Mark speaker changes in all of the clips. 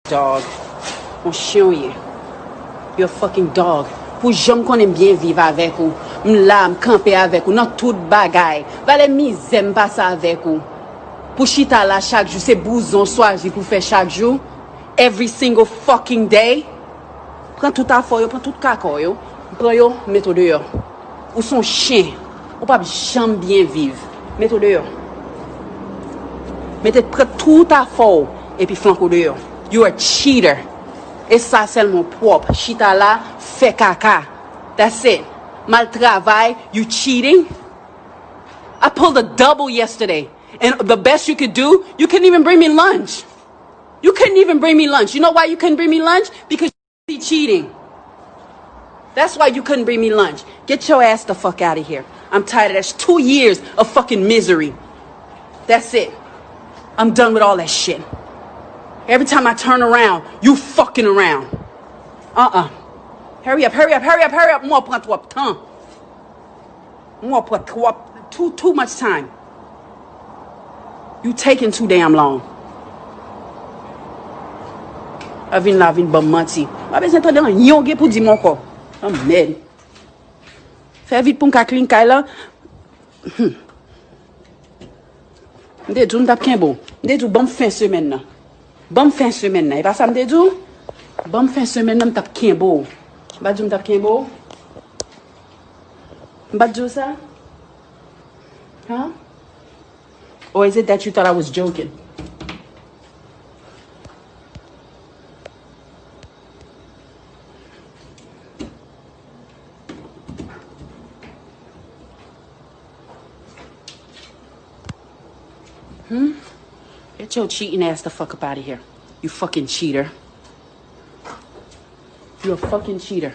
Speaker 1: Dog. Mon chien, oui. You're a fucking dog. Pour j'aime qu'on aime bien vivre avec vous. M'la, m'camper avec vous. Dans toute bagaille. Valè m'aime pas ça avec vous. Pour chita là chaque jour. C'est bouson soir pour faire chaque jour. Every single fucking day. Prends tout à fort, prends tout caca, yo. Prends yo, mets-toi dehors. Ou son chien. Ou pas jamais bien vivre. Mets-toi dehors. Mettez tout à fort. Et puis flanco dehors. You are a cheater. Et ça, c'est mon propre. Chita là, fait caca. That's it. Mal travail, you cheating. I pulled a double yesterday. And the best you could do, you couldn't even bring me lunch. You couldn't even bring me lunch. You know why you couldn't bring me lunch? Because you cheating. That's why you couldn't bring me lunch. Get your ass the fuck out of here. I'm tired of that. 2 years of fucking misery. That's it. I'm done with all that shit. Every time I turn around, you fucking around. Hurry up, hurry up, hurry up, hurry up. Moi, prends trop de temps. Moi, prends trop. Too much time. You taking too damn long. Avin la vin bon menti. Pas besoin de temps yon pour dire mon corps. Oh merde. Fais vite pour m'ka clean kay là. M'de dou m'tap ken bon. M'de dou bon fin semaine là. Bon fin semaine là. Et pas ça m'de dou? Bon fin semaine là m'tap ken bon. M'ba dou m'tap ken bon? M'ba dou ça? Huh? Or is it that you thought I was joking? Get your cheating ass the fuck up out of here. You fucking cheater. You're a fucking cheater.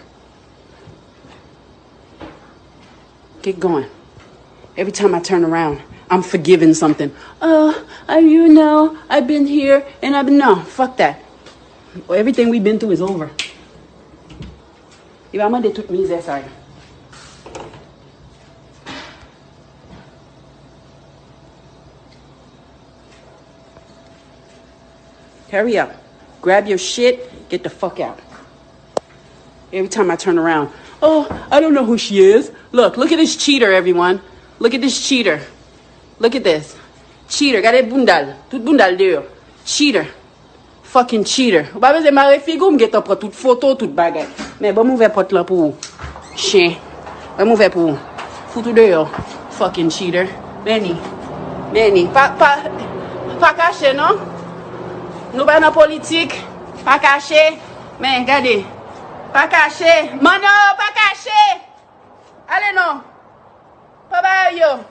Speaker 1: Get going. Every time I turn around, I'm forgiving something. You know, I've been here and I've been... No, fuck that. Everything we've been through is over. Il va m'en détruire misère, ça. Hurry up. Grab your shit. Get the fuck out. Every time I turn around. Oh, I don't know who she is. Look at this cheater, everyone. Look at this cheater. Look at this. Cheater. Regardez bundal. Tout bundal dehors. Cheater. Fucking cheater. Ou pas besoin de marrer figou, m'gette prend toute photo, toute baguette. Mais bon m'ouvert porte là pour vous. Chien. Bon m'ouvert pour vous. Foutu dehors. Fucking cheater. Benny. Pas caché, non? Nous pas dans politique, pas caché, mais regardez, pas caché, mano, pas caché. Allez non, pas yo.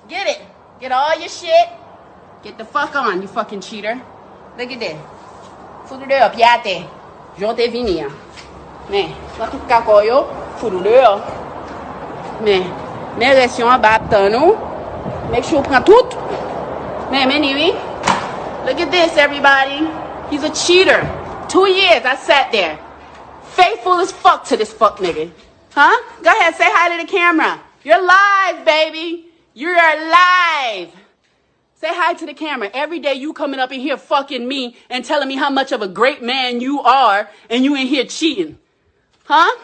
Speaker 1: Get it, get all your shit, get the fuck on, you fucking cheater. Look at that. Foutu dehors, piate. J'en vini. Mais, dans tout cas, yo, foutu dehors. Mais réaction en bas, nous. Make sure prend tout. Mais oui. Look at this, everybody. He's a cheater. 2 years I sat there. Faithful as fuck to this fuck nigga. Huh? Go ahead, say hi to the camera. You're live, baby. You're live. Say hi to the camera. Every day you coming up in here fucking me and telling me how much of a great man you are and you in here cheating. Huh?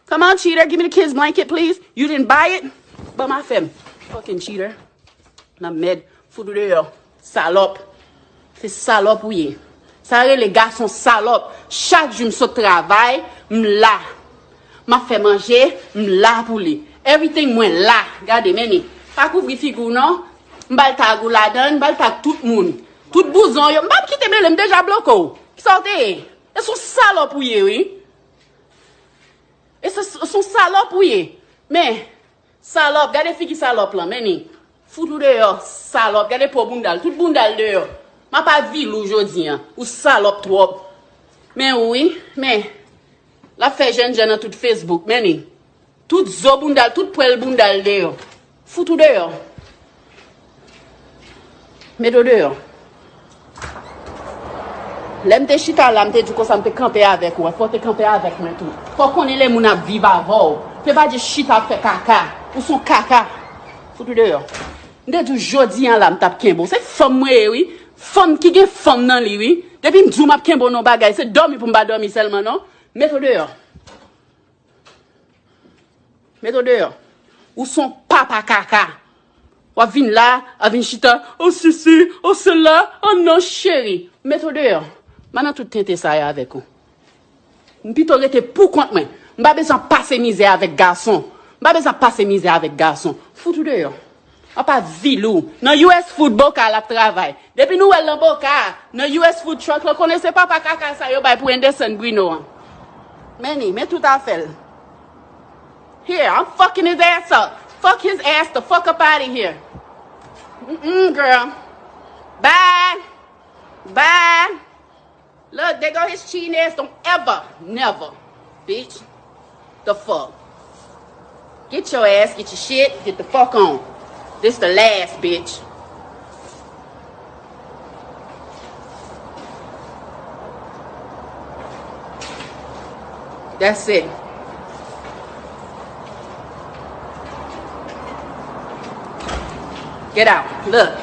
Speaker 1: Come on, cheater. Give me the kid's blanket, please. You didn't buy it? But my femme. Fucking cheater. Na med. Foutu dehors. Salope. C'est salope, oui. Ça les gars sont salopes. Chaque jour, je me travail, m'la. M'a fait manger, m'la pour lui. Everything, moi, là. Regardez, meni. Pas couvrir figou, non? M'bal tagou la donne, m'bal tag tout le monde. Tout bouson, yo. M'bal quitte m'lem déjà bloqué. Sortez. Ils sont salopes, oui. Ils sont salopes, oui. Mais, salope, regardez fille qui salope, là, meni. Foutou dehors, salope. Regardez pour bundal, tout bundal dehors. Ma pas ville aujourd'hui, hein, ou salope trop. Mais oui, mais la fait jeune dans tout Facebook, mais ni. Tout zo bundal, tout poil bundal dehors. Foutu dehors. Mais dehors. L'aime te chita là, m'te dit que ça m'te camper avec ou, faut te camper avec moi tout. Faut qu'on ait les moun à vivre avant. Fais pas de chita fait caca, ou son caca. Foutu dehors. M'te dit jodi là, m'tap kenbo. C'est femme moi oui. Femme qui est femme dans lui, oui. Depuis m'dou m'a kembo non bagay, c'est dormi pour m'pa dormi seulement non. Mets-toi dehors. Mets-toi dehors. Ou son papa caca. Ou vin là, a vin chita, oh ceci, oh cela, oh non chérie. Mets-toi dehors. Maintenant tout tente ça avec vous. M'pito rete pour compte moi. M'pa besoin passer misère avec garçon. M'pa besoin passer misère avec garçon. Foutou dehors. On pas vilou. Dans US Football car la travail. Depuis nous elle boka, dans US Food Truck, le connaissez pas caca ça yo bay pour Anderson Bruno. Many, mais tout à fait. Here, I'm fucking his ass up. Fuck his ass the fuck up out of here. Girl. Bye. Bye. Look, there go his cheating ass. Don't ever, never, bitch. The fuck. Get your ass, get your shit, get the fuck on. This the last, bitch. That's it. Get out. Look.